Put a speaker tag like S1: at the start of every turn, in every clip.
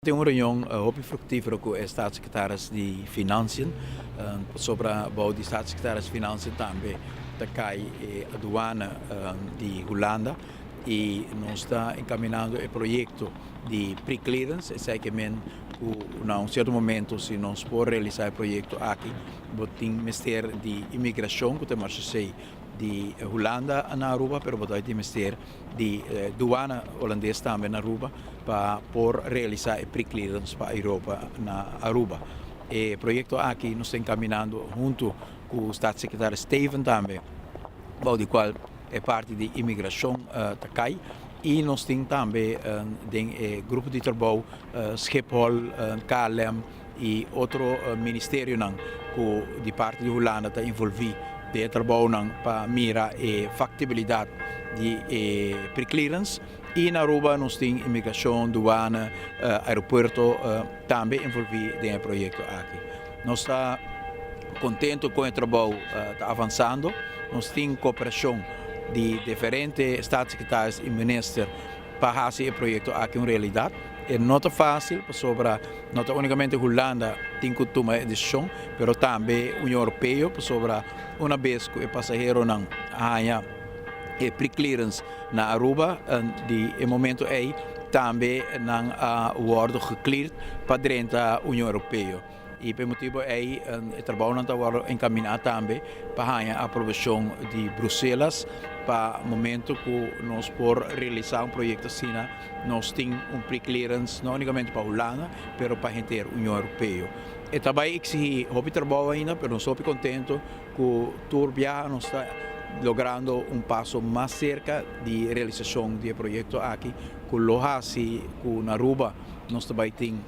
S1: Tem uma reunião muito frutífera com o Staatssecretaris de Financiën, sobre o bouw de Staatssecretaris de Financiën também da CAI e aduana de Holanda e nós está encaminhando o projeto de pre-clearance, exatamente em certo momento se nós podemos realizar o projeto aqui, tem Ministério de Imigração que temos de Holanda na Aruba, pero tem Ministério de Douana holandês também na Aruba para por realizar o pre-clearance para a Europa na Aruba. O projeto aqui nós está encaminhando junto com o Staatssecretário Steven também, do qual é parte de imigração da CAI. E nós temos também um grupo de trabalho, Schiphol, KLM e outro ministério que de parte de Holanda está envolvido de trabalho para mirar a factibilidade de pre-clearance. E na Aruba nós temos imigração, douana, aeroporto também envolvido no projeto aqui. Nós estamos contentes com o trabalho que está avançando. Nós temos cooperação de diferentes staatssecretários e ministros para fazer o projeto aqui em realidade. É não fácil, não unicamente a Holanda tem que tomar a decisão, mas também a União Europeia, uma vez que o passageiro não ganha e pre-clearance na Aruba, de momento aí também não wordt gecleared para dentro da União Europeia. E por motivo aí o trabalho não está encaminhado também para a aprovação de Bruxelas para o momento que nós podemos realizar projeto assim, nós temos pre-clearance não unicamente para a Holanda, mas para a inteira União Europeia. E também exige muito trabalho ainda, mas nós estamos contentes que o Turbia nós está logrando passo mais cerca de realização do projeto aqui, que lo hace na Aruba nós também temos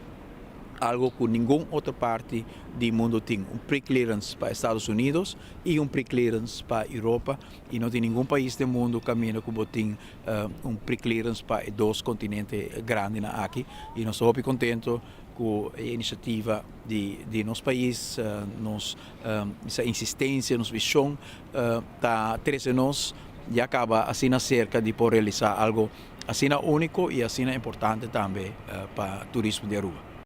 S1: algo que nenhuma outra parte do mundo tem, pre-clearance para Estados Unidos e pre-clearance para a Europa, e não tem nenhum país do mundo que caminha como tem pre-clearance para dois continentes grandes aqui, e nós estamos muito contentes com a iniciativa de nosso país, essa insistência, nossa visão, está trazendo nós e acaba assim cerca de poder realizar algo assim único e assim importante também para o turismo de Aruba.